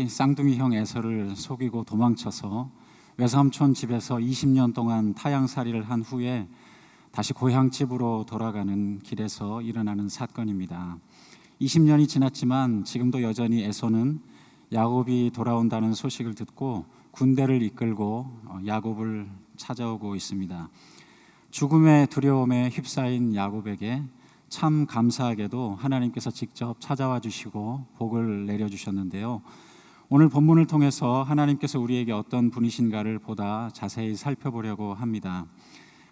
야곱이 쌍둥이 형 에서를 속이고 도망쳐서 외삼촌 집에서 20년 동안 타향살이를 한 후에 다시 고향집으로 돌아가는 길에서 일어나는 사건입니다. 20년이 지났지만 지금도 여전히 에서는 야곱이 돌아온다는 소식을 듣고 군대를 이끌고 야곱을 찾아오고 있습니다. 죽음의 두려움에 휩싸인 야곱에게 참 감사하게도 하나님께서 직접 찾아와 주시고 복을 내려주셨는데요. 오늘 본문을 통해서 하나님께서 우리에게 어떤 분이신가를 보다 자세히 살펴보려고 합니다.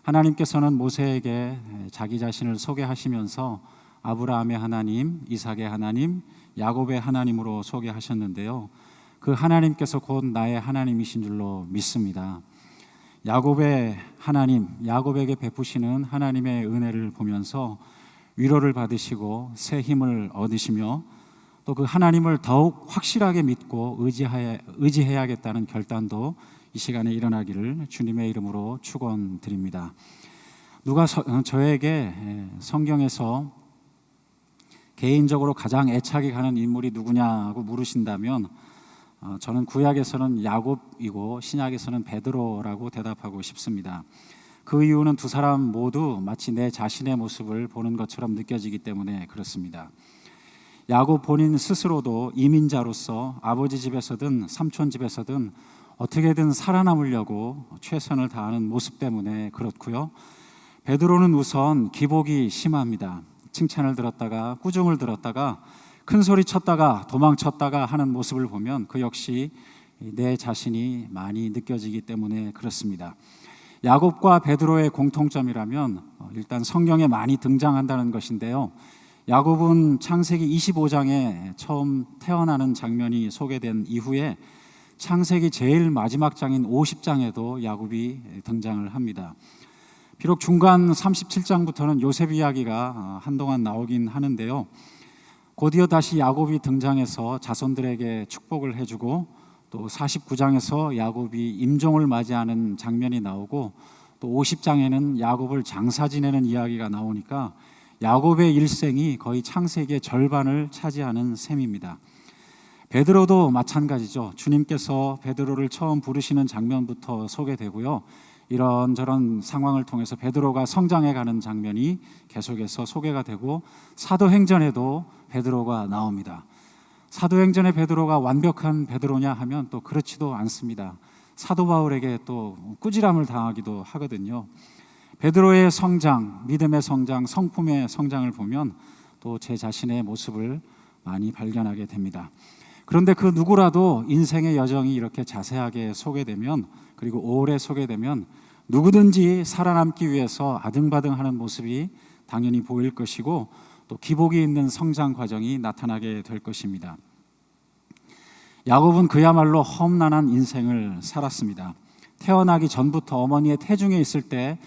하나님께서는 모세에게 자기 자신을 소개하시면서 아브라함의 하나님, 이삭의 하나님, 야곱의 하나님으로 소개하셨는데요. 그 하나님께서 곧 나의 하나님이신 줄로 믿습니다. 야곱의 하나님, 야곱에게 베푸시는 하나님의 은혜를 보면서 위로를 받으시고 새 힘을 얻으시며 또 그 하나님을 더욱 확실하게 믿고 의지해야겠다는 결단도 이 시간에 일어나기를 주님의 이름으로 축원드립니다. 누가 저에게 성경에서 개인적으로 가장 애착이 가는 인물이 누구냐고 물으신다면 저는 구약에서는 야곱이고 신약에서는 베드로라고 대답하고 싶습니다. 그 이유는 두 사람 모두 마치 내 자신의 모습을 보는 것처럼 느껴지기 때문에 그렇습니다. 야곱 본인 스스로도 이민자로서 아버지 집에서든 삼촌 집에서든 어떻게든 살아남으려고 최선을 다하는 모습 때문에 그렇고요. 베드로는 우선 기복이 심합니다. 칭찬을 들었다가 꾸중을 들었다가 큰 소리 쳤다가 도망쳤다가 하는 모습을 보면 그 역시 내 자신이 많이 느껴지기 때문에 그렇습니다. 야곱과 베드로의 공통점이라면 일단 성경에 많이 등장한다는 것인데요. 야곱은 창세기 25장에 처음 태어나는 장면이 소개된 이후에 창세기 제일 마지막 장인 50장에도 야곱이 등장을 합니다. 비록 중간 37장부터는 요셉 이야기가 한동안 나오긴 하는데요. 곧이어 다시 야곱이 등장해서 자손들에게 축복을 해주고 또 49장에서 야곱이 임종을 맞이하는 장면이 나오고 또 50장에는 야곱을 장사 지내는 이야기가 나오니까 야곱의 일생이 거의 창세기의 절반을 차지하는 셈입니다. 베드로도 마찬가지죠. 주님께서 베드로를 처음 부르시는 장면부터 소개되고요. 이런저런 상황을 통해서 베드로가 성장해가는 장면이 계속해서 소개가 되고 사도행전에도 베드로가 나옵니다. 사도행전의 베드로가 완벽한 베드로냐 하면 또 그렇지도 않습니다. 사도 바울에게 또 꾸지람을 당하기도 하거든요. 베드로의 성장, 믿음의 성장, 성품의 성장을 보면 또 제 자신의 모습을 많이 발견하게 됩니다. 그런데 그 누구라도 인생의 여정이 이렇게 자세하게 소개되면 그리고 오래 소개되면 누구든지 살아남기 위해서 아등바등하는 모습이 당연히 보일 것이고 또 기복이 있는 성장 과정이 나타나게 될 것입니다. 야곱은 그야말로 험난한 인생을 살았습니다. 태어나기 전부터 어머니의 태중에 있을 때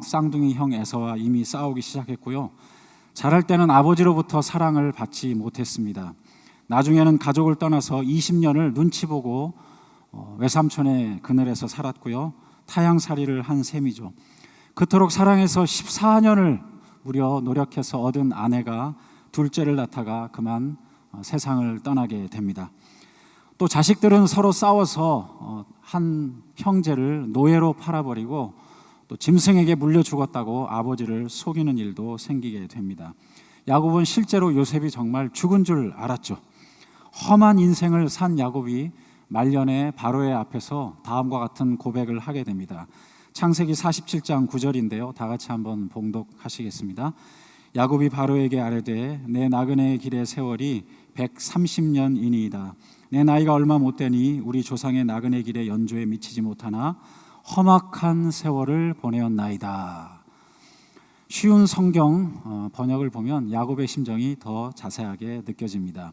쌍둥이 형 에서와 이미 싸우기 시작했고요. 자랄 때는 아버지로부터 사랑을 받지 못했습니다. 나중에는 가족을 떠나서 20년을 눈치 보고 외삼촌의 그늘에서 살았고요. 타향살이를 한 셈이죠. 그토록 사랑해서 14년을 무려 노력해서 얻은 아내가 둘째를 낳다가 그만 세상을 떠나게 됩니다. 또 자식들은 서로 싸워서 한 형제를 노예로 팔아버리고 또 짐승에게 물려 죽었다고 아버지를 속이는 일도 생기게 됩니다. 야곱은 실제로 요셉이 정말 죽은 줄 알았죠. 험한 인생을 산 야곱이 말년에 바로의 앞에서 다음과 같은 고백을 하게 됩니다. 창세기 47장 9절인데요. 다 같이 한번 봉독하시겠습니다. 야곱이 바로에게 아뢰되 내 나그네의 길의 세월이 130년이니이다. 내 나이가 얼마 못 되니 우리 조상의 나그네 길의 연조에 미치지 못하나 험악한 세월을 보내었나이다. 쉬운 성경 번역을 보면 야곱의 심정이 더 자세하게 느껴집니다.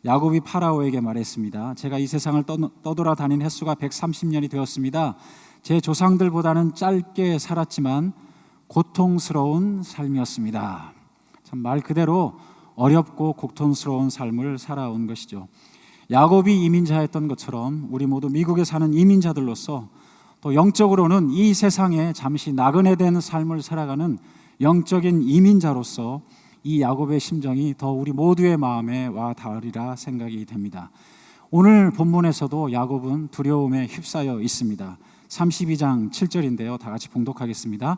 야곱이 파라오에게 말했습니다. 제가 이 세상을 떠돌아다닌 횟수가 130년이 되었습니다. 제 조상들보다는 짧게 살았지만 고통스러운 삶이었습니다. 참 말 그대로 어렵고 고통스러운 삶을 살아온 것이죠. 야곱이 이민자였던 것처럼 우리 모두 미국에 사는 이민자들로서 또 영적으로는 이 세상에 잠시 나그네된 삶을 살아가는 영적인 이민자로서 이 야곱의 심정이 더 우리 모두의 마음에 와 닿으리라 생각이 됩니다. 오늘 본문에서도 야곱은 두려움에 휩싸여 있습니다. 32장 7절인데요. 다 같이 봉독하겠습니다.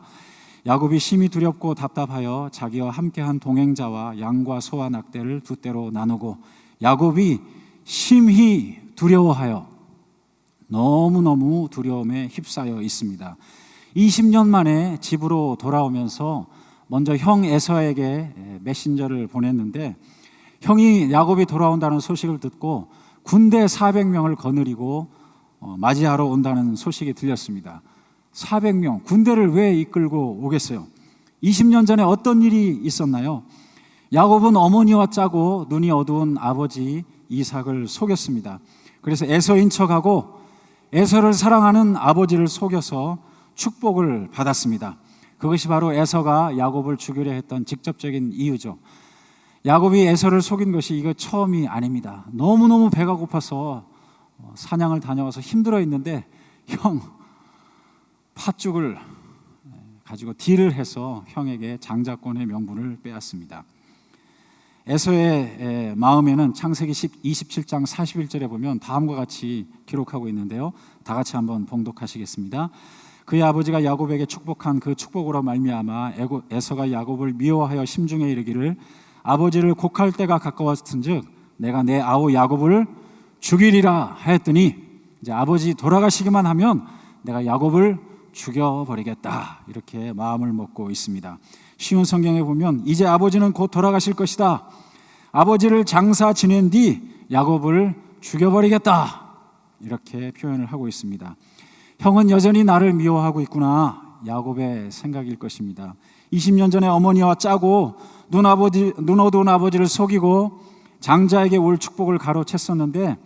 야곱이 심히 두렵고 답답하여 자기와 함께한 동행자와 양과 소와 낙대를 두 떼로 나누고 야곱이 심히 두려워하여 너무너무 두려움에 휩싸여 있습니다. 20년 만에 집으로 돌아오면서 먼저 형 에서에게 메신저를 보냈는데 형이 야곱이 돌아온다는 소식을 듣고 군대 400명을 거느리고 맞이하러 온다는 소식이 들렸습니다. 400명, 군대를 왜 이끌고 오겠어요? 20년 전에 어떤 일이 있었나요? 야곱은 어머니와 짜고 눈이 어두운 아버지 이삭을 속였습니다. 그래서 에서인 척하고 에서를 사랑하는 아버지를 속여서 축복을 받았습니다. 그것이 바로 에서가 야곱을 죽이려 했던 직접적인 이유죠. 야곱이 에서를 속인 것이 이거 처음이 아닙니다. 너무너무 배가 고파서 사냥을 다녀와서 힘들어 있는데 형 팥죽을 가지고 딜을 해서 형에게 장자권의 명분을 빼앗습니다. 에서의 마음에는 창세기 27장 41절에 보면 다음과 같이 기록하고 있는데요. 다 같이 한번 봉독하시겠습니다. 그의 아버지가 야곱에게 축복한 그 축복으로 말미암아 에서가 야곱을 미워하여 심중에 이르기를 아버지를 곡할 때가 가까웠은즉 내가 내 아우 야곱을 죽이리라 하였더니 이제 아버지 돌아가시기만 하면 내가 야곱을 죽여버리겠다 이렇게 마음을 먹고 있습니다. 쉬운 성경에 보면 이제 아버지는 곧 돌아가실 것이다. 아버지를 장사 지낸 뒤 야곱을 죽여버리겠다 이렇게 표현을 하고 있습니다. 형은 여전히 나를 미워하고 있구나 야곱의 생각일 것입니다. 20년 전에 어머니와 짜고 눈 어두운 아버지를 속이고 장자에게 올 축복을 가로챘었는데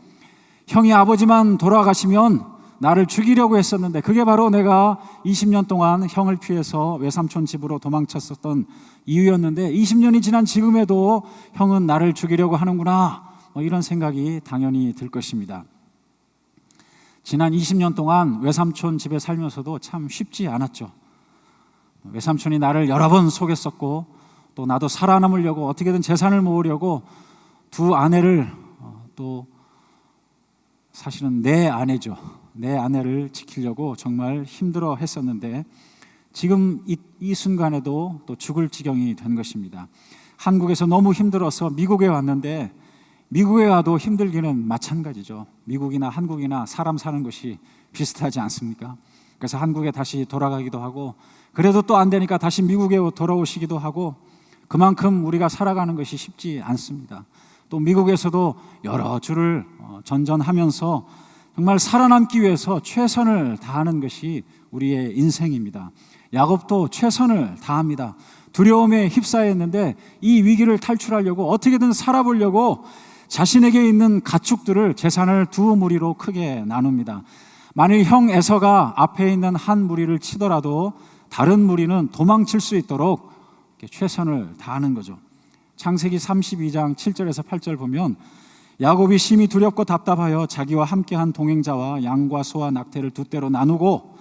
형이 아버지만 돌아가시면 나를 죽이려고 했었는데 그게 바로 내가 20년 동안 형을 피해서 외삼촌 집으로 도망쳤었던 이유였는데 20년이 지난 지금에도 형은 나를 죽이려고 하는구나 이런 생각이 당연히 들 것입니다. 지난 20년 동안 외삼촌 집에 살면서도 참 쉽지 않았죠. 외삼촌이 나를 여러 번 속였었고 또 나도 살아남으려고 어떻게든 재산을 모으려고 두 아내를 또 사실은 내 아내죠. 내 아내를 지키려고 정말 힘들어 했었는데 지금 이 순간에도 또 죽을 지경이 된 것입니다. 한국에서 너무 힘들어서 미국에 왔는데 미국에 와도 힘들기는 마찬가지죠. 미국이나 한국이나 사람 사는 것이 비슷하지 않습니까? 그래서 한국에 다시 돌아가기도 하고 그래도 또 안 되니까 다시 미국에 돌아오시기도 하고 그만큼 우리가 살아가는 것이 쉽지 않습니다. 또 미국에서도 여러 주를 전전하면서 정말 살아남기 위해서 최선을 다하는 것이 우리의 인생입니다. 야곱도 최선을 다합니다. 두려움에 휩싸여 있는데 이 위기를 탈출하려고 어떻게든 살아보려고 자신에게 있는 가축들을 재산을 두 무리로 크게 나눕니다. 만일 형 에서가 앞에 있는 한 무리를 치더라도 다른 무리는 도망칠 수 있도록 최선을 다하는 거죠. 창세기 32장 7절에서 8절 보면 야곱이 심히 두렵고 답답하여 자기와 함께한 동행자와 양과 소와 낙태를 두 떼로 나누고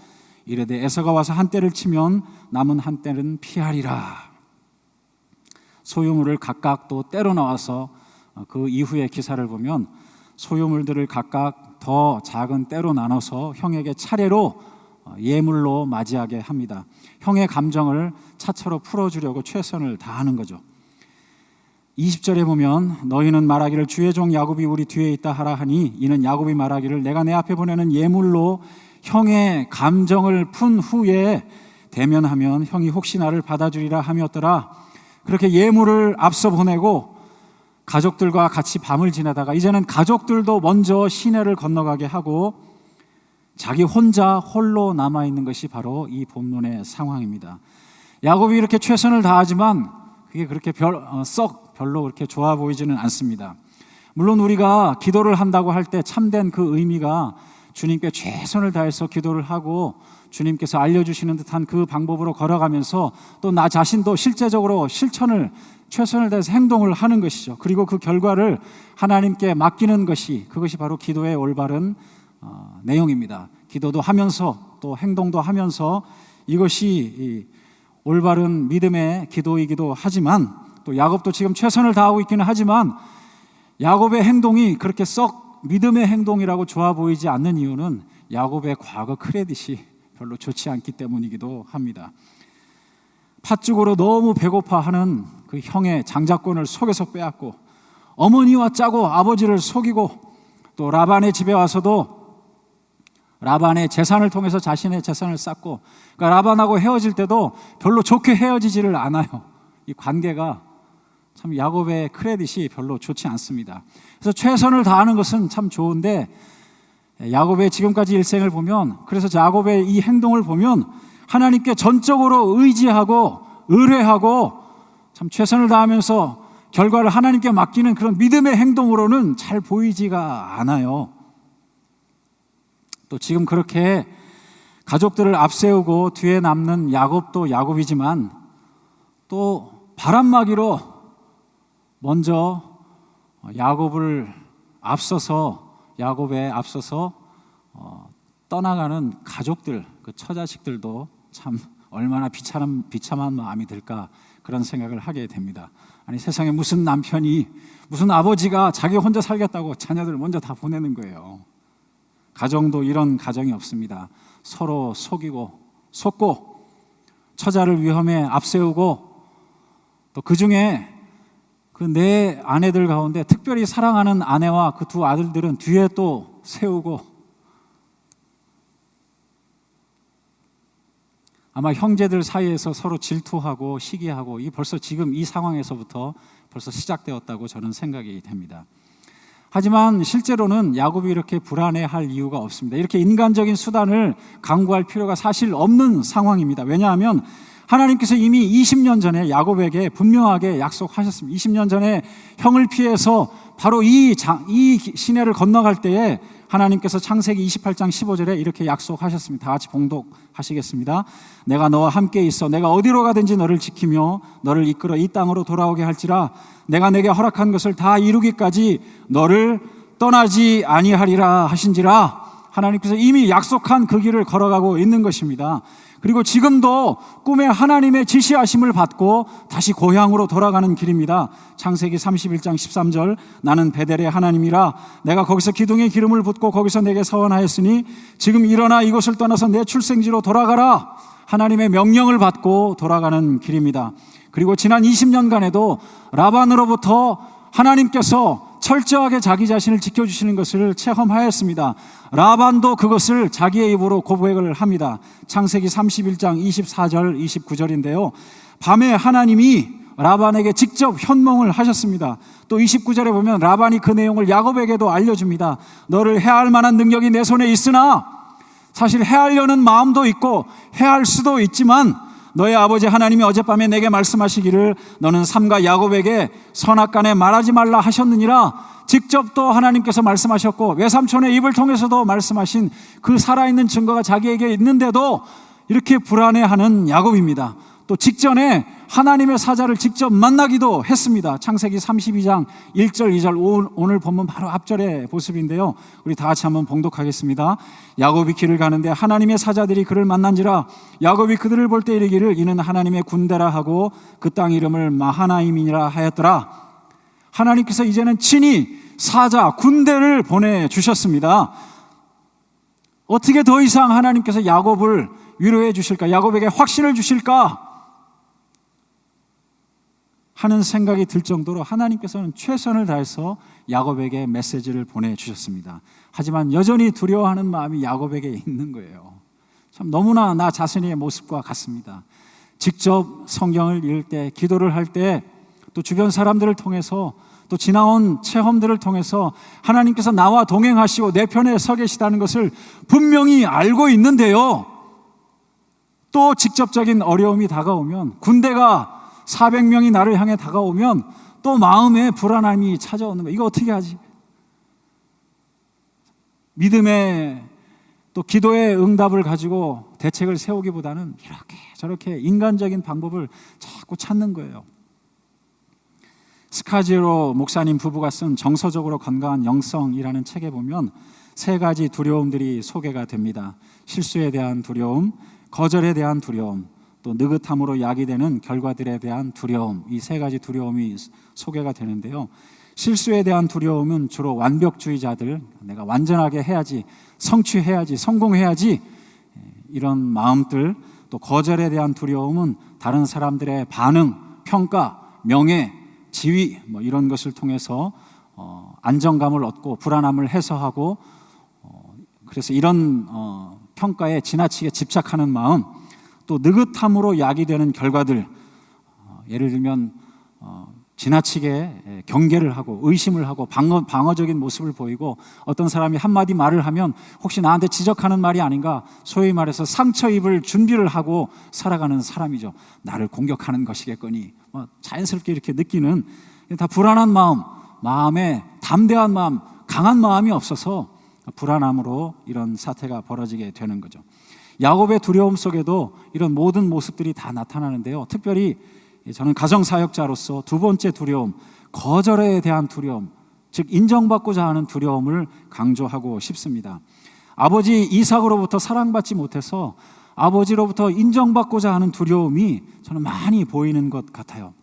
이르되 에서가 와서 한 떼를 치면 남은 한 떼는 피하리라. 소유물을 각각 또 떼로 나와서 그 이후의 기사를 보면 소유물들을 각각 더 작은 떼로 나눠서 형에게 차례로 예물로 맞이하게 합니다. 형의 감정을 차차로 풀어주려고 최선을 다하는 거죠. 20절에 보면 너희는 말하기를 주의 종 야곱이 우리 뒤에 있다 하라 하니 이는 야곱이 말하기를 내가 내 앞에 보내는 예물로 형의 감정을 푼 후에 대면하면 형이 혹시 나를 받아주리라 함이었더라. 그렇게 예물을 앞서 보내고 가족들과 같이 밤을 지내다가 이제는 가족들도 먼저 시내를 건너가게 하고 자기 혼자 홀로 남아있는 것이 바로 이 본문의 상황입니다. 야곱이 이렇게 최선을 다하지만 그게 그렇게 별로 그렇게 좋아 보이지는 않습니다. 물론 우리가 기도를 한다고 할 때 참된 그 의미가 주님께 최선을 다해서 기도를 하고 주님께서 알려주시는 듯한 그 방법으로 걸어가면서 또 나 자신도 실제적으로 최선을 다해서 행동을 하는 것이죠. 그리고 그 결과를 하나님께 맡기는 것이 그것이 바로 기도의 올바른 내용입니다. 기도도 하면서 또 행동도 하면서 이것이 올바른 믿음의 기도이기도 하지만 또 야곱도 지금 최선을 다하고 있기는 하지만 야곱의 행동이 그렇게 썩 믿음의 행동이라고 좋아 보이지 않는 이유는 야곱의 과거 크레딧이 별로 좋지 않기 때문이기도 합니다. 팥죽으로 너무 배고파하는 그 형의 장자권을 속에서 빼앗고, 어머니와 짜고 아버지를 속이고, 또 라반의 집에 와서도 라반의 재산을 통해서 자신의 재산을 쌓고, 그러니까 라반하고 헤어질 때도 별로 좋게 헤어지지를 않아요. 이 관계가 참 야곱의 크레딧이 별로 좋지 않습니다. 그래서 최선을 다하는 것은 참 좋은데, 야곱의 지금까지 일생을 보면, 그래서 야곱의 이 행동을 보면 하나님께 전적으로 의지하고 의뢰하고 참 최선을 다하면서 결과를 하나님께 맡기는 그런 믿음의 행동으로는 잘 보이지가 않아요. 또 지금 그렇게 가족들을 앞세우고 뒤에 남는 야곱도 야곱이지만, 또 바람막이로 먼저 야곱에 앞서서 떠나가는 가족들, 그 처자식들도 참 얼마나 비참한 마음이 들까, 그런 생각을 하게 됩니다. 아니, 세상에 무슨 남편이, 무슨 아버지가 자기 혼자 살겠다고 자녀들 먼저 다 보내는 거예요. 가정도 이런 가정이 없습니다. 서로 속고 처자를 위험에 앞세우고, 또 그 중에 그 네 아내들 가운데 특별히 사랑하는 아내와 그 두 아들들은 뒤에 또 세우고, 아마 형제들 사이에서 서로 질투하고 시기하고, 벌써 지금 이 상황에서부터 벌써 시작되었다고 저는 생각이 됩니다. 하지만 실제로는 야곱이 이렇게 불안해할 이유가 없습니다. 이렇게 인간적인 수단을 강구할 필요가 사실 없는 상황입니다. 왜냐하면 하나님께서 이미 20년 전에 야곱에게 분명하게 약속하셨습니다. 20년 전에 형을 피해서 바로 이 시내를 건너갈 때에 하나님께서 창세기 28장 15절에 이렇게 약속하셨습니다. 다 같이 봉독하시겠습니다. 내가 너와 함께 있어 내가 어디로 가든지 너를 지키며 너를 이끌어 이 땅으로 돌아오게 할지라. 내가 내게 허락한 것을 다 이루기까지 너를 떠나지 아니하리라 하신지라. 하나님께서 이미 약속한 그 길을 걸어가고 있는 것입니다. 그리고 지금도 꿈에 하나님의 지시하심을 받고 다시 고향으로 돌아가는 길입니다. 창세기 31장 13절 나는 베델의 하나님이라. 내가 거기서 기둥에 기름을 붓고 거기서 내게 서원하였으니 지금 일어나 이곳을 떠나서 내 출생지로 돌아가라. 하나님의 명령을 받고 돌아가는 길입니다. 그리고 지난 20년간에도 라반으로부터 하나님께서 철저하게 자기 자신을 지켜주시는 것을 체험하였습니다. 라반도 그것을 자기의 입으로 고백을 합니다. 창세기 31장 24절 29절인데요 밤에 하나님이 라반에게 직접 현몽을 하셨습니다. 또 29절에 보면 라반이 그 내용을 야곱에게도 알려줍니다. 너를 해할 만한 능력이 내 손에 있으나, 사실 해하려는 마음도 있고 해할 수도 있지만, 너의 아버지 하나님이 어젯밤에 내게 말씀하시기를 너는 삼가 야곱에게 선악간에 말하지 말라 하셨느니라. 직접 또 하나님께서 말씀하셨고 외삼촌의 입을 통해서도 말씀하신 그 살아있는 증거가 자기에게 있는데도 이렇게 불안해하는 야곱입니다. 또 직전에 하나님의 사자를 직접 만나기도 했습니다. 창세기 32장 1절 2절 오늘 본문 바로 앞절의 모습인데요 우리 다 같이 한번 봉독하겠습니다. 야곱이 길을 가는데 하나님의 사자들이 그를 만난지라. 야곱이 그들을 볼 때 이르기를 이는 하나님의 군대라 하고 그 땅 이름을 마하나임이라 하였더라. 하나님께서 이제는 친히 사자 군대를 보내주셨습니다. 어떻게 더 이상 하나님께서 야곱을 위로해 주실까, 야곱에게 확신을 주실까 하는 생각이 들 정도로 하나님께서는 최선을 다해서 야곱에게 메시지를 보내주셨습니다. 하지만 여전히 두려워하는 마음이 야곱에게 있는 거예요. 참 너무나 나 자신의 모습과 같습니다. 직접 성경을 읽을 때, 기도를 할 때, 또 주변 사람들을 통해서, 또 지나온 체험들을 통해서 하나님께서 나와 동행하시고 내 편에 서 계시다는 것을 분명히 알고 있는데요 또 직접적인 어려움이 다가오면, 군대가 400명이 나를 향해 다가오면 또 마음에 불안함이 찾아오는 거예요. 이거 어떻게 하지? 믿음의 또 기도의 응답을 가지고 대책을 세우기보다는 이렇게 저렇게 인간적인 방법을 자꾸 찾는 거예요. 스카지로 목사님 부부가 쓴 정서적으로 건강한 영성이라는 책에 보면 3가지 두려움들이 소개가 됩니다. 실수에 대한 두려움, 거절에 대한 두려움, 또 느긋함으로 야기되는 결과들에 대한 두려움, 이 3가지 두려움이 소개가 되는데요 실수에 대한 두려움은 주로 완벽주의자들, 내가 완전하게 해야지, 성취해야지, 성공해야지, 이런 마음들, 또 거절에 대한 두려움은 다른 사람들의 반응, 평가, 명예, 지위 이런 것을 통해서 안정감을 얻고 불안함을 해소하고, 그래서 이런 평가에 지나치게 집착하는 마음, 또 느긋함으로 야기되는 결과들, 예를 들면 지나치게 경계를 하고 의심을 하고 방어적인 모습을 보이고, 어떤 사람이 한마디 말을 하면 혹시 나한테 지적하는 말이 아닌가, 소위 말해서 상처 입을 준비를 하고 살아가는 사람이죠. 나를 공격하는 것이겠거니 자연스럽게 이렇게 느끼는, 다 불안한 마음, 마음에 담대한 마음, 강한 마음이 없어서 불안함으로 이런 사태가 벌어지게 되는 거죠. 야곱의 두려움 속에도 이런 모든 모습들이 다 나타나는데요, 특별히 저는 가정사역자로서 두 번째 두려움, 거절에 대한 두려움, 즉 인정받고자 하는 두려움을 강조하고 싶습니다. 아버지 이삭으로부터 사랑받지 못해서 아버지로부터 인정받고자 하는 두려움이 저는 많이 보이는 것 같아요.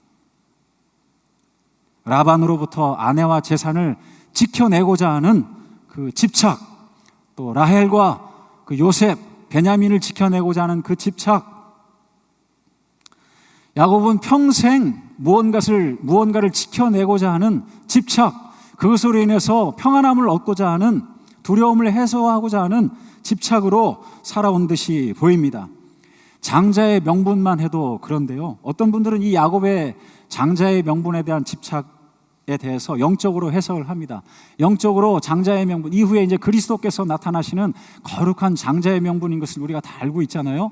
라반으로부터 아내와 재산을 지켜내고자 하는 그 집착, 또 라헬과 그 요셉, 베냐민을 지켜내고자 하는 그 집착, 야곱은 평생 무언가를 지켜내고자 하는 집착, 그것으로 인해서 평안함을 얻고자 하는, 두려움을 해소하고자 하는 집착으로 살아온 듯이 보입니다. 장자의 명분만 해도 그런데요, 어떤 분들은 이 야곱의 장자의 명분에 대한 집착에 대해서 영적으로 해석을 합니다. 영적으로 장자의 명분, 이후에 이제 그리스도께서 나타나시는 거룩한 장자의 명분인 것을 우리가 다 알고 있잖아요.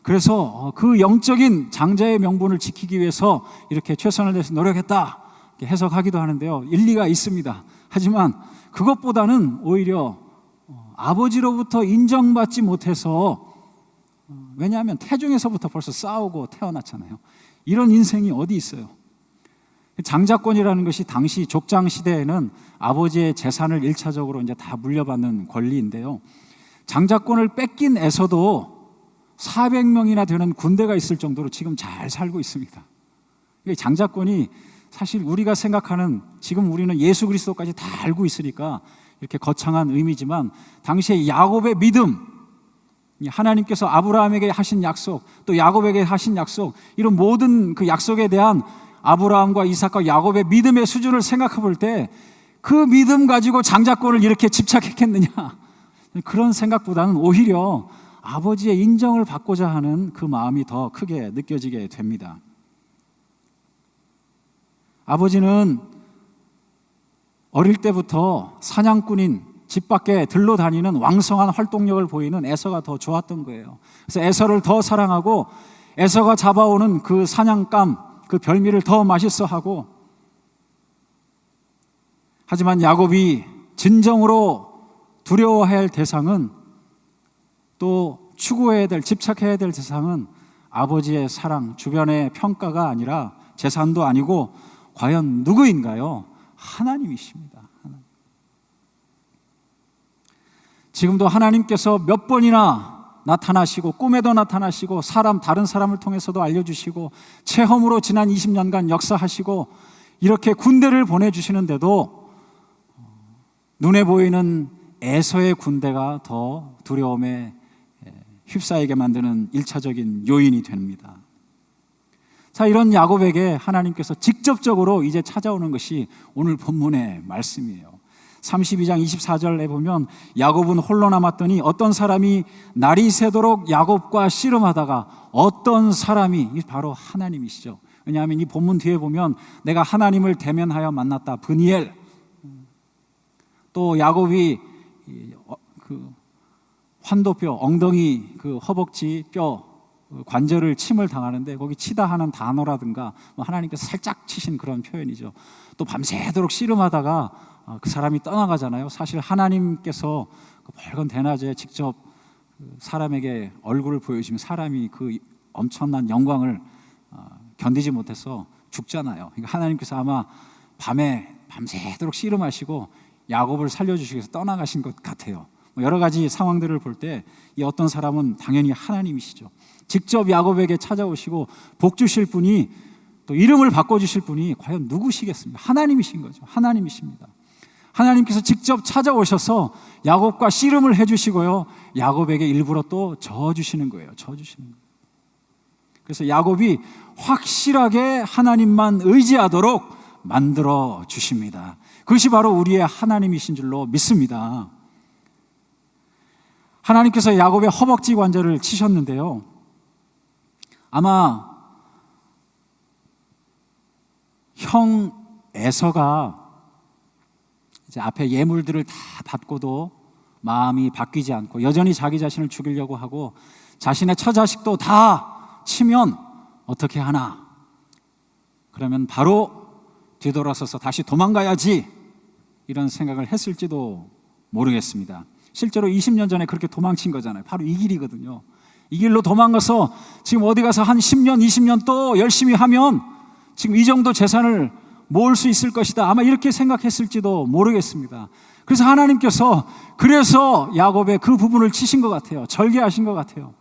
그래서 그 영적인 장자의 명분을 지키기 위해서 이렇게 최선을 다해서 노력했다, 이렇게 해석하기도 하는데요, 일리가 있습니다. 하지만 그것보다는 오히려 아버지로부터 인정받지 못해서, 왜냐하면 태중에서부터 벌써 싸우고 태어났잖아요. 이런 인생이 어디 있어요? 장자권이라는 것이 당시 족장 시대에는 아버지의 재산을 1차적으로 이제 다 물려받는 권리인데요, 장자권을 뺏긴 에서도 400명이나 되는 군대가 있을 정도로 지금 잘 살고 있습니다. 장자권이 사실 우리가 생각하는, 지금 우리는 예수 그리스도까지 다 알고 있으니까 이렇게 거창한 의미지만, 당시에 야곱의 믿음, 하나님께서 아브라함에게 하신 약속, 또 야곱에게 하신 약속, 이런 모든 그 약속에 대한 아브라함과 이삭과 야곱의 믿음의 수준을 생각해 볼 때, 그 믿음 가지고 장자권을 이렇게 집착했겠느냐, 그런 생각보다는 오히려 아버지의 인정을 받고자 하는 그 마음이 더 크게 느껴지게 됩니다. 아버지는 어릴 때부터 사냥꾼인, 집 밖에 들러다니는 왕성한 활동력을 보이는 에서가 더 좋았던 거예요. 그래서 에서를 더 사랑하고, 에서가 잡아오는 그 사냥감, 그 별미를 더 맛있어하고, 하지만 야곱이 진정으로 두려워해야 할 대상은, 또 추구해야 될, 집착해야 될 대상은 아버지의 사랑, 주변의 평가가 아니라, 재산도 아니고 과연 누구인가요? 하나님이십니다. 하나님. 지금도 하나님께서 몇 번이나 나타나시고, 꿈에도 나타나시고, 다른 사람을 통해서도 알려주시고, 체험으로 지난 20년간 역사하시고, 이렇게 군대를 보내주시는데도 눈에 보이는 에서의 군대가 더 두려움에 휩싸이게 만드는 1차적인 요인이 됩니다. 자, 이런 야곱에게 하나님께서 직접적으로 이제 찾아오는 것이 오늘 본문의 말씀이에요. 32장 24절에 보면, 야곱은 홀로 남았더니 어떤 사람이 날이 새도록 야곱과 씨름하다가, 어떤 사람이, 바로 하나님이시죠. 왜냐하면 이 본문 뒤에 보면, 내가 하나님을 대면하여 만났다, 브니엘. 또 야곱이 그 환도뼈, 엉덩이, 그 허벅지 뼈, 관절을 침을 당하는데, 거기 치다 하는 단어라든가 하나님께서 살짝 치신 그런 표현이죠. 또 밤새도록 씨름하다가 그 사람이 떠나가잖아요. 사실 하나님께서 그 밝은 대낮에 직접 사람에게 얼굴을 보여주시면 사람이 그 엄청난 영광을 견디지 못해서 죽잖아요. 그러니까 하나님께서 아마 밤새도록 씨름하시고 야곱을 살려주시기 위해서 떠나가신 것 같아요. 여러 가지 상황들을 볼 때 이 어떤 사람은 당연히 하나님이시죠. 직접 야곱에게 찾아오시고 복 주실 분이 또 이름을 바꿔주실 분이 과연 누구시겠습니까? 하나님이신 거죠. 하나님이십니다. 하나님께서 직접 찾아오셔서 야곱과 씨름을 해주시고요, 야곱에게 일부러 또 저어주시는 거예요. 저어주시는 거예요. 그래서 야곱이 확실하게 하나님만 의지하도록 만들어 주십니다. 그것이 바로 우리의 하나님이신 줄로 믿습니다. 하나님께서 야곱의 허벅지 관절을 치셨는데요, 아마 형 에서가 이제 앞에 예물들을 다 받고도 마음이 바뀌지 않고 여전히 자기 자신을 죽이려고 하고 자신의 처자식도 다 치면 어떻게 하나? 그러면 바로 뒤돌아서서 다시 도망가야지, 이런 생각을 했을지도 모르겠습니다. 실제로 20년 전에 그렇게 도망친 거잖아요. 바로 이 길이거든요. 이 길로 도망가서 지금 어디 가서 한 10년, 20년 또 열심히 하면 지금 이 정도 재산을 모을 수 있을 것이다, 아마 이렇게 생각했을지도 모르겠습니다. 그래서 하나님께서 그래서 야곱의 그 부분을 치신 것 같아요. 절개하신 것 같아요.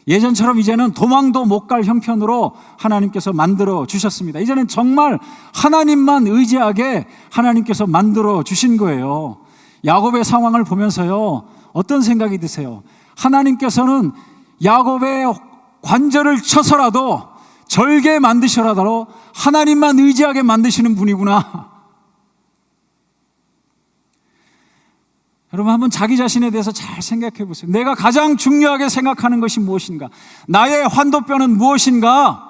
예전처럼 이제는 도망도 못 갈 형편으로 하나님께서 만들어 주셨습니다. 이제는 정말 하나님만 의지하게 하나님께서 만들어 주신 거예요. 야곱의 상황을 보면서요, 어떤 생각이 드세요? 하나님께서는 야곱의 관절을 쳐서라도, 절개 만드셔라도 하나님만 의지하게 만드시는 분이구나. 여러분, 한번 자기 자신에 대해서 잘 생각해 보세요. 내가 가장 중요하게 생각하는 것이 무엇인가? 나의 환도뼈는 무엇인가?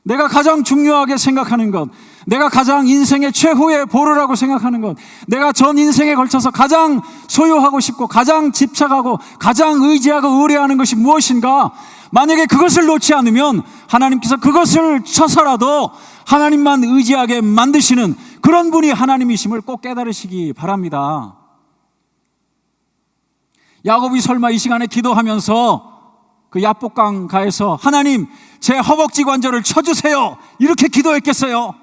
내가 가장 중요하게 생각하는 것, 내가 가장 인생의 최후의 보루라고 생각하는 것, 내가 전 인생에 걸쳐서 가장 소유하고 싶고 가장 집착하고 가장 의지하고 의뢰하는 것이 무엇인가? 만약에 그것을 놓지 않으면 하나님께서 그것을 쳐서라도 하나님만 의지하게 만드시는 그런 분이 하나님이심을 꼭 깨달으시기 바랍니다. 야곱이 설마 이 시간에 기도하면서 그 야복강 가에서 하나님, 제 허벅지 관절을 쳐주세요, 이렇게 기도했겠어요?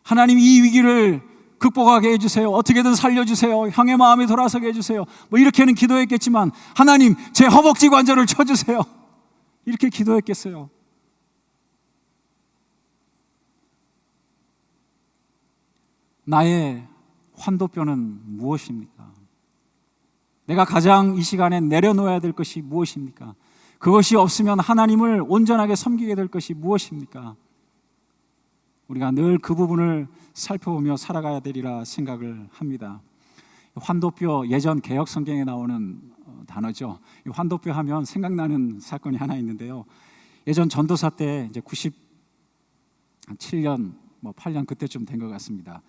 하나님, 이 위기를 극복하게 해주세요, 어떻게든 살려주세요, 형의 마음이 돌아서게 해주세요, 뭐 이렇게는 기도했겠지만 하나님, 제 허벅지 관절을 쳐주세요, 이렇게 기도했겠어요? 나의 환도뼈는 무엇입니까? 내가 가장 이 시간에 내려놓아야 될 것이 무엇입니까? 그것이 없으면 하나님을 온전하게 섬기게 될 것이 무엇입니까? 우리가 늘 그 부분을 살펴보며 살아가야 되리라 생각을 합니다. 환도뼈, 예전 개역 성경에 나오는 단어죠. 이 환도뼈 하면 생각나는 사건이 하나 있는데요. 예전 전도사 때 이제 97년, 8년 그때쯤 된 것 같습니다.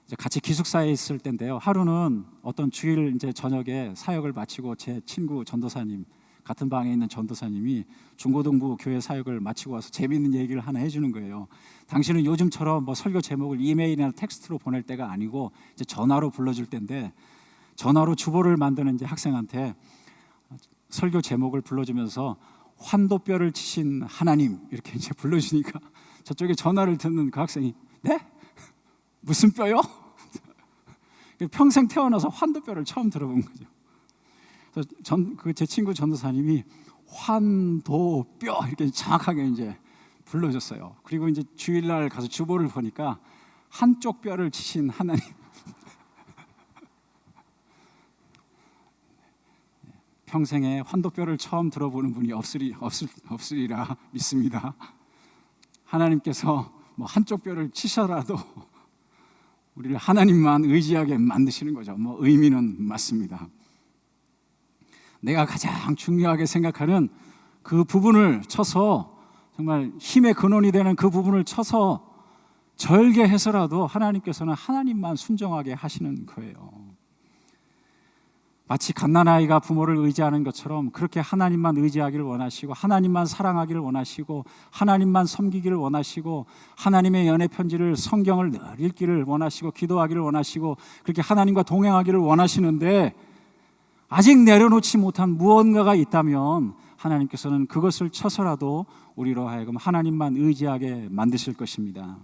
이제 같이 기숙사에 있을 때인데요. 하루는 어떤 주일 이제 저녁에 사역을 마치고 제 친구 전도사님, 같은 방에 있는 전도사님이 중고등부 교회 사역을 마치고 와서 재미있는 얘기를 하나 해주는 거예요. 당신은 요즘처럼 뭐 설교 제목을 이메일이나 텍스트로 보낼 때가 아니고 이제 전화로 불러줄 때인데, 전화로 주보를 만드는 이제 학생한테 설교 제목을 불러주면서 환도뼈를 치신 하나님, 이렇게 이제 불러주니까 저쪽에 전화를 듣는 그 학생이, 네? 무슨 뼈요? 평생 태어나서 환도뼈를 처음 들어본 거죠. 그래서 제 친구 전도사님이 환도뼈 이렇게 정확하게 이제 불러줬어요. 그리고 이제 주일날 가서 주보를 보니까 한쪽 뼈를 치신 하나님. 평생에 환도뼈를 처음 들어보는 분이 없으리라 믿습니다. 하나님께서 뭐 한쪽 뼈를 치셔라도 우리를 하나님만 의지하게 만드시는 거죠. 뭐 의미는 맞습니다. 내가 가장 중요하게 생각하는 그 부분을 쳐서, 정말 힘의 근원이 되는 그 부분을 쳐서 절개해서라도 하나님께서는 하나님만 순종하게 하시는 거예요. 마치 갓난아이가 부모를 의지하는 것처럼 그렇게 하나님만 의지하기를 원하시고, 하나님만 사랑하기를 원하시고, 하나님만 섬기기를 원하시고, 하나님의 연애 편지를, 성경을 늘 읽기를 원하시고, 기도하기를 원하시고, 그렇게 하나님과 동행하기를 원하시는데 아직 내려놓지 못한 무언가가 있다면 하나님께서는 그것을 쳐서라도 우리로 하여금 하나님만 의지하게 만드실 것입니다.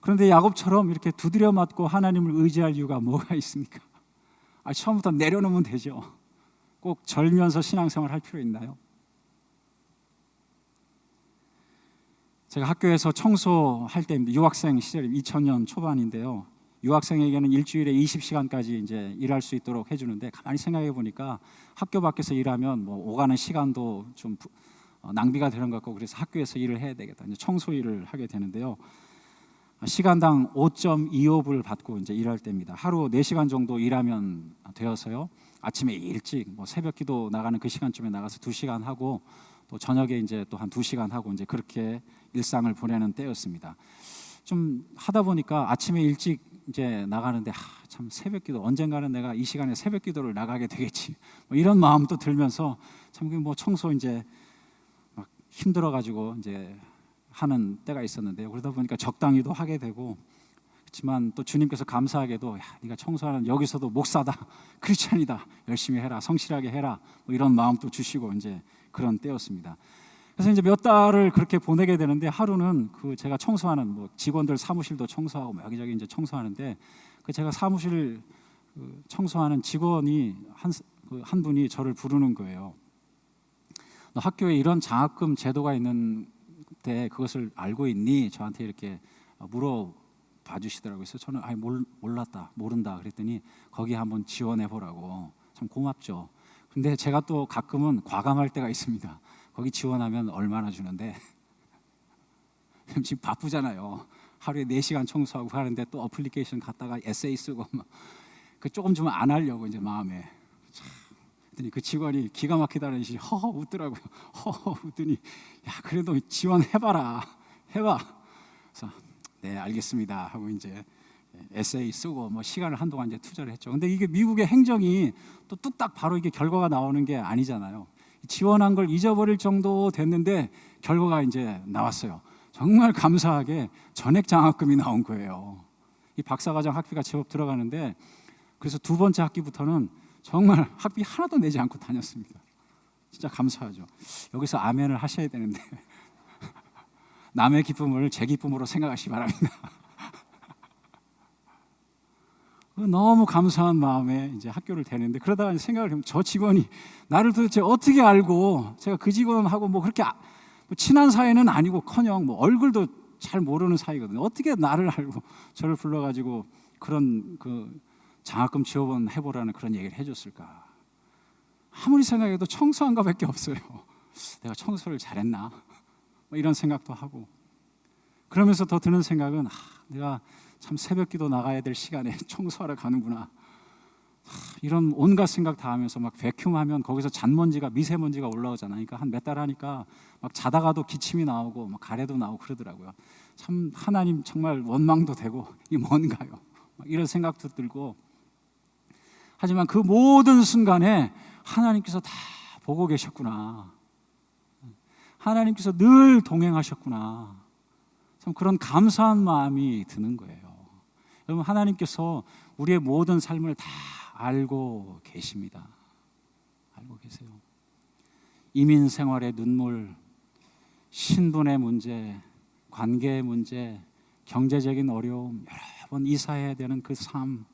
그런데 야곱처럼 이렇게 두드려 맞고 하나님을 의지할 이유가 뭐가 있습니까? 처음부터 내려놓으면 되죠. 꼭 절면서 신앙생활 할 필요 있나요? 제가 학교에서 청소할 때입니다. 유학생 시절 2000년 초반인데요. 유학생에게는 일주일에 20시간까지 이제 일할 수 있도록 해주는데, 가만히 생각해 보니까 학교 밖에서 일하면 뭐 오가는 시간도 좀 낭비가 되는 것 같고, 그래서 학교에서 일을 해야 되겠다. 이제 청소 일을 하게 되는데요. 시간당 5.25불 받고 이제 일할 때입니다. 하루 4시간 정도 일하면 되어서요. 아침에 일찍 뭐 새벽기도 나가는 그 시간쯤에 나가서 2시간 하고, 또 저녁에 이제 또 한 2시간 하고, 이제 그렇게 일상을 보내는 때였습니다. 좀 하다 보니까 아침에 일찍 이제 나가는데, 참 새벽기도 언젠가는 내가 이 시간에 새벽기도를 나가게 되겠지, 뭐 이런 마음도 들면서 참 뭐 청소 이제 막 힘들어가지고 이제 하는 때가 있었는데요. 그러다 보니까 적당히도 하게 되고, 그렇지만 또 주님께서 감사하게도, 야, 네가 청소하는 여기서도 목사다, 크리스찬이다, 열심히 해라, 성실하게 해라, 뭐 이런 마음도 주시고 이제 그런 때였습니다. 그래서 이제 몇 달을 그렇게 보내게 되는데, 하루는 그 제가 청소하는 뭐 직원들 사무실도 청소하고 뭐 여기저기 이제 청소하는데, 그 제가 사무실 청소하는 직원이 한 분이 저를 부르는 거예요. 너 학교에 이런 장학금 제도가 있는데 그것을 알고 있니? 저한테 이렇게 물어봐 주시더라고요. 그래서 저는 모른다 그랬더니, 거기 한번 지원해 보라고. 참 고맙죠. 근데 제가 또 가끔은 과감할 때가 있습니다. 거기 지원하면 얼마나 주는데? 지금 바쁘잖아요. 하루에 4시간 청소하고 하는데 또 어플리케이션 갖다가 에세이 쓰고 그 조금 주면 안 하려고 이제 마음에. 그랬더니 그 직원이 기가 막히다는 듯이 허허 웃더라고요. 허허 웃더니, 야, 그래도 지원해봐라, 해봐. 그래서 네, 알겠습니다 하고 이제 에세이 쓰고 뭐 시간을 한동안 이제 투자를 했죠. 근데 이게 미국의 행정이 또 뚝딱 바로 이게 결과가 나오는 게 아니잖아요. 지원한 걸 잊어버릴 정도 됐는데 결과가 이제 나왔어요. 정말 감사하게 전액 장학금이 나온 거예요. 이 박사과정 학비가 제법 들어가는데, 그래서 2번째 학기부터는 정말 학비 하나도 내지 않고 다녔습니다. 진짜 감사하죠. 여기서 아멘을 하셔야 되는데 남의 기쁨을 제 기쁨으로 생각하시기 바랍니다. 너무 감사한 마음에 이제 학교를 다니는데, 그러다가 생각을 해보면 저 직원이 나를 도대체 어떻게 알고, 제가 그 직원하고 뭐 그렇게 뭐 친한 사이는 아니고커녕 뭐 얼굴도 잘 모르는 사이거든요. 어떻게 나를 알고 저를 불러가지고 그런 그 장학금 지원 해보라는 그런 얘기를 해줬을까? 아무리 생각해도 청소한 거밖에 없어요. 내가 청소를 잘했나? 뭐 이런 생각도 하고, 그러면서 더 드는 생각은, 내가 참 새벽기도 나가야 될 시간에 청소하러 가는구나. 이런 온갖 생각 다 하면서 막 베큐하면 거기서 잔먼지가, 미세먼지가 올라오잖아요. 그러니까 한 몇 달 하니까 막 자다가도 기침이 나오고 막 가래도 나오고 그러더라고요. 참 하나님 정말 원망도 되고, 이 뭔가요? 막 이런 생각도 들고, 하지만 그 모든 순간에 하나님께서 다 보고 계셨구나. 하나님께서 늘 동행하셨구나. 참 그런 감사한 마음이 드는 거예요. 여러분, 하나님께서 우리의 모든 삶을 다 알고 계십니다. 알고 계세요. 이민 생활의 눈물, 신분의 문제, 관계의 문제, 경제적인 어려움, 여러 번 이사해야 되는 그 삶,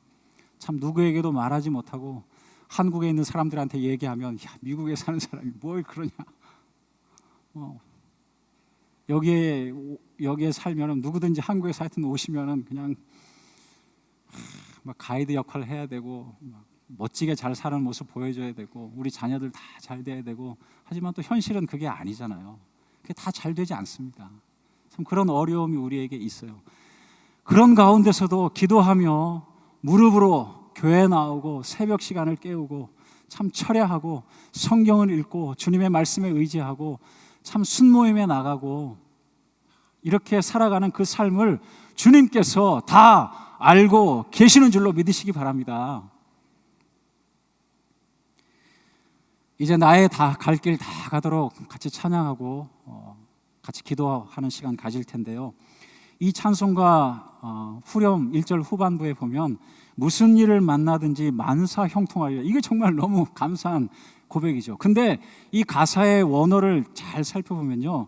참 누구에게도 말하지 못하고 한국에 있는 사람들한테 얘기하면, 야, 미국에 사는 사람이 뭘 그러냐, 여기에 살면은 누구든지 한국에 하여튼 오시면은 그냥 막 가이드 역할을 해야 되고, 막 멋지게 잘 사는 모습 보여줘야 되고, 우리 자녀들 다 잘 돼야 되고, 하지만 또 현실은 그게 아니잖아요. 그게 다 잘 되지 않습니다. 참 그런 어려움이 우리에게 있어요. 그런 가운데서도 기도하며 무릎으로 교회 나오고 새벽 시간을 깨우고 참 철야하고 성경을 읽고 주님의 말씀에 의지하고 참 순모임에 나가고, 이렇게 살아가는 그 삶을 주님께서 다 알고 계시는 줄로 믿으시기 바랍니다. 이제 나의 다 갈 길 다 가도록 같이 찬양하고 같이 기도하는 시간 가질 텐데요. 이 찬송가 후렴 1절 후반부에 보면, 무슨 일을 만나든지 만사 형통하리라. 이게 정말 너무 감사한 고백이죠. 근데 이 가사의 원어를 잘 살펴보면요,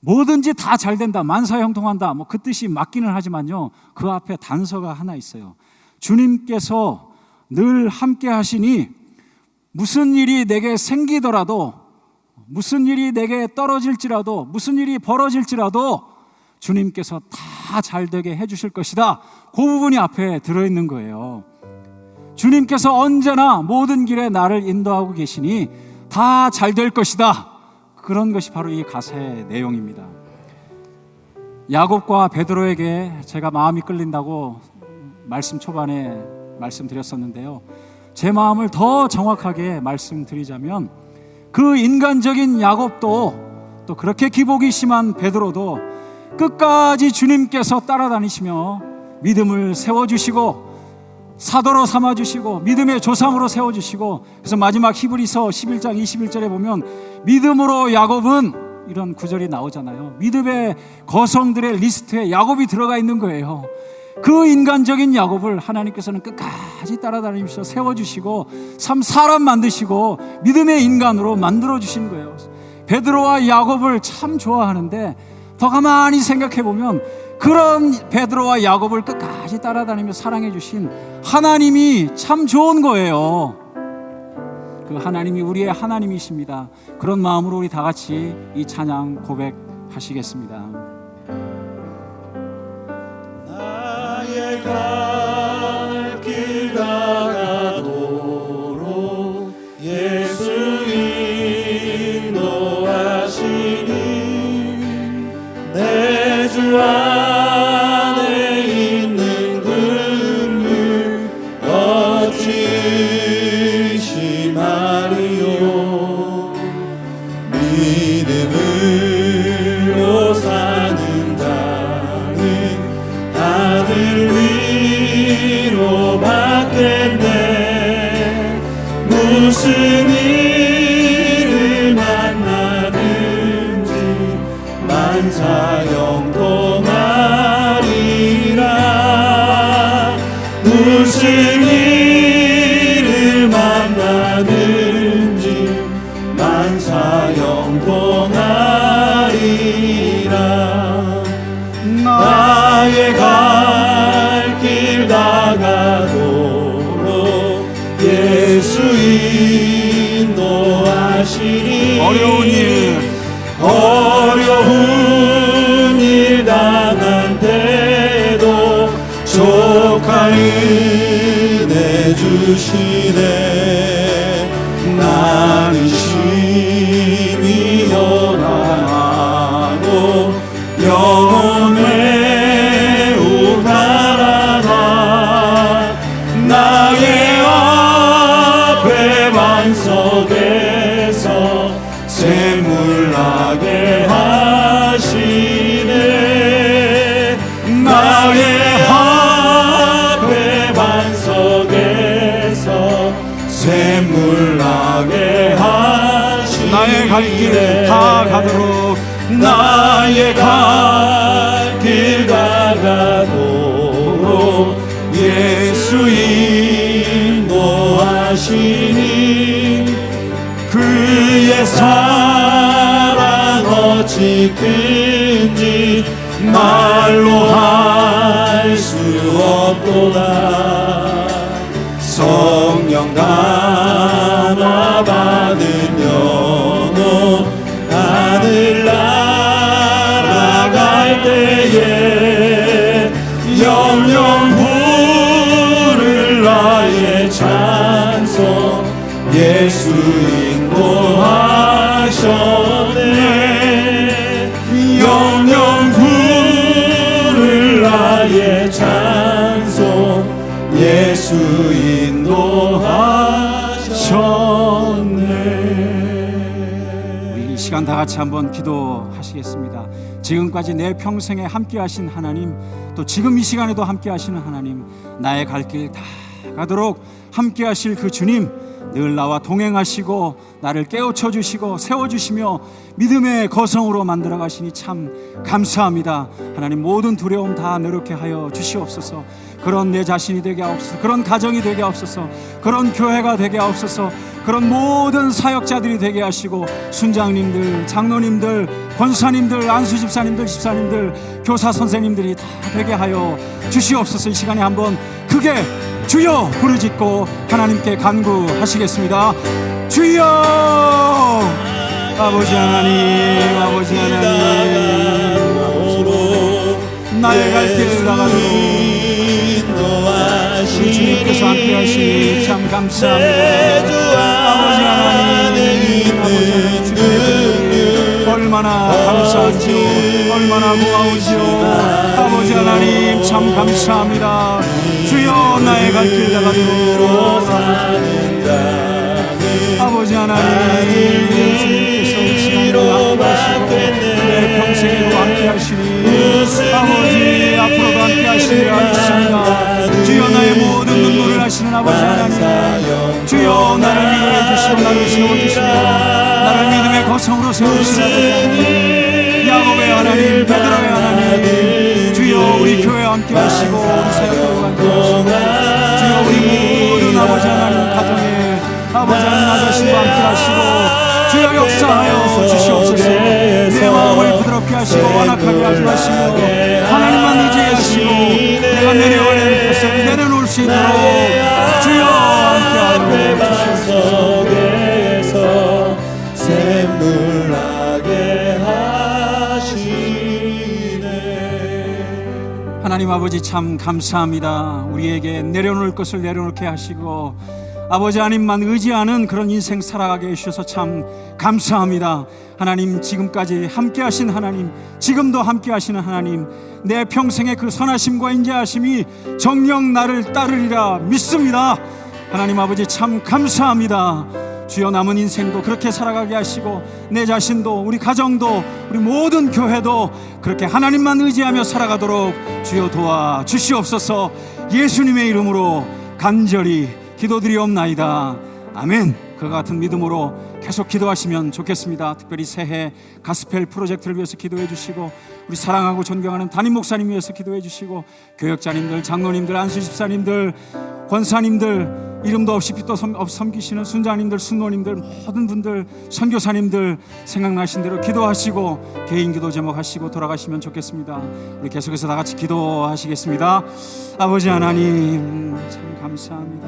뭐든지 다 잘 된다, 만사 형통한다, 뭐 그 뜻이 맞기는 하지만요, 그 앞에 단서가 하나 있어요. 주님께서 늘 함께 하시니 무슨 일이 내게 생기더라도, 무슨 일이 내게 떨어질지라도, 무슨 일이 벌어질지라도 주님께서 다 잘되게 해주실 것이다. 그 부분이 앞에 들어있는 거예요. 주님께서 언제나 모든 길에 나를 인도하고 계시니 다 잘될 것이다. 그런 것이 바로 이 가사의 내용입니다. 야곱과 베드로에게 제가 마음이 끌린다고 말씀 초반에 말씀드렸었는데요, 제 마음을 더 정확하게 말씀드리자면 그 인간적인 야곱도, 또 그렇게 기복이 심한 베드로도 끝까지 주님께서 따라다니시며 믿음을 세워주시고 사도로 삼아주시고 믿음의 조상으로 세워주시고, 그래서 마지막 히브리서 11장 21절에 보면 믿음으로 야곱은, 이런 구절이 나오잖아요. 믿음의 거성들의 리스트에 야곱이 들어가 있는 거예요. 그 인간적인 야곱을 하나님께서는 끝까지 따라다니면서 세워주시고 사람 만드시고 믿음의 인간으로 만들어주신 거예요. 베드로와 야곱을 참 좋아하는데 더 가만히 생각해보면 그런 베드로와 야곱을 끝까지 따라다니며 사랑해 주신 하나님이 참 좋은 거예요. 그 하나님이 우리의 하나님이십니다. 그런 마음으로 우리 다 같이 이 찬양 고백하시겠습니다. 나의 갈 길 다가도록 예수 인도하시니 내 주 안에 있는 긍휼 어찌 심하리요. 믿음으로 사는 자는 하늘 위로 받겠네. 무슨 일을 만나든지 만사형통하리라. 무슨 일을 만나든지 만사형통하리라. 나의 갈 길 다가도록 예수 인도하시니 어려운 일 당한 때도 족한 은혜 주시네. 나는 심히 연하고 영혼 매우 가라나. 나의 앞에 반석에서 샘물 나게 하시네. 나의 앞에 반석에서 샘물 나게 하시네. 나의 갈 길 다 가도록, 나의 갈 길 다가도록 예수 인도하시니 그의 사랑 어찌 큰지 말로 할 수 없도다. 성령 감화 받은 영혼 하늘 날아갈 때에 영영 부를 나의 찬송 예수 인도하셨네. 영영 부를 나의 찬송 예수 인도하셨네. 우리 이 시간 다 같이 한번 기도하시겠습니다. 지금까지 내 평생에 함께 하신 하나님, 또 지금 이 시간에도 함께 하시는 하나님, 나의 갈 길 다 가도록 함께 하실 그 주님, 늘 나와 동행하시고 나를 깨우쳐 주시고 세워주시며 믿음의 거성으로 만들어 가시니 참 감사합니다. 하나님, 모든 두려움 다 내려놓게 하여 주시옵소서. 그런 내 자신이 되게 하옵소서. 그런 가정이 되게 하옵소서. 그런 교회가 되게 하옵소서. 그런 모든 사역자들이 되게 하시고 순장님들, 장로님들, 권사님들, 안수집사님들, 집사님들, 교사 선생님들이 다 되게 하여 주시옵소서. 이 시간에 한번 크게 주여 부르짖고 하나님께 간구하시겠습니다. 주여. 아버지 하나님, 아버지 하나님, 나의 갈 길을 나가도록 우리 주님께서 함께 하시니 참 감사합니다. 아버지 하나님, 아버지 하나님, 주님의 얼마나 감사한지요, 얼마나 고마우지요. 아버지 하나님 참 감사합니다. 주여 나의 갈 길 나가도록 아버지 하나님, 주님께서 이 시간을 함께 하시고 내 평생에도 함께 하시니 아버지 앞으로도 함께 하시리라 믿습니다. 주여 나의 모든 눈물을 하시는 아버지 하나님, 주여 나를 위로해 주시고 나를 세워주시고 나를 믿음의 거성으로 세우시는 아버지 하나님, 야곱의 하나님, 베드로의 하나님, 주여 우리 교회와 함께 하시고 우리 사역과 함께 하시고 주여 우리 모든 아버지 하나님 가정에 아버지 하나님 나 자신과 함께 하시고 주여 역사하여 주시옵소서. 내 마음을 부드럽게 하시고 완악하게 하지 마시고 하나님만 의지하시고 내가 내려올 것을 내려놓을 수 있도록 주여 함께하여 주시옵소서. 샘물나게 하시네. 하나님 아버지 참 감사합니다. 우리에게 내려놓을 것을 내려놓게 하시고 아버지 하나님만 의지하는 그런 인생 살아가게 해주셔서 참 감사합니다. 하나님 지금까지 함께 하신 하나님, 지금도 함께 하시는 하나님, 내 평생의 그 선하심과 인자하심이 정녕 나를 따르리라 믿습니다. 하나님 아버지 참 감사합니다. 주여 남은 인생도 그렇게 살아가게 하시고 내 자신도 우리 가정도 우리 모든 교회도 그렇게 하나님만 의지하며 살아가도록 주여 도와 주시옵소서. 예수님의 이름으로 간절히 기도드리옵나이다. 아멘. 그와 같은 믿음으로 계속 기도하시면 좋겠습니다. 특별히 새해 가스펠 프로젝트를 위해서 기도해 주시고 우리 사랑하고 존경하는 담임 목사님 위해서 기도해 주시고 교역자님들, 장로님들, 안수집사님들, 권사님들, 이름도 없이 빛도 섬기시는 순자님들, 순노님들, 모든 분들, 선교사님들 생각나신 대로 기도하시고 개인 기도 제목 하시고 돌아가시면 좋겠습니다. 우리 계속해서 다 같이 기도하시겠습니다. 아버지 하나님 참 감사합니다.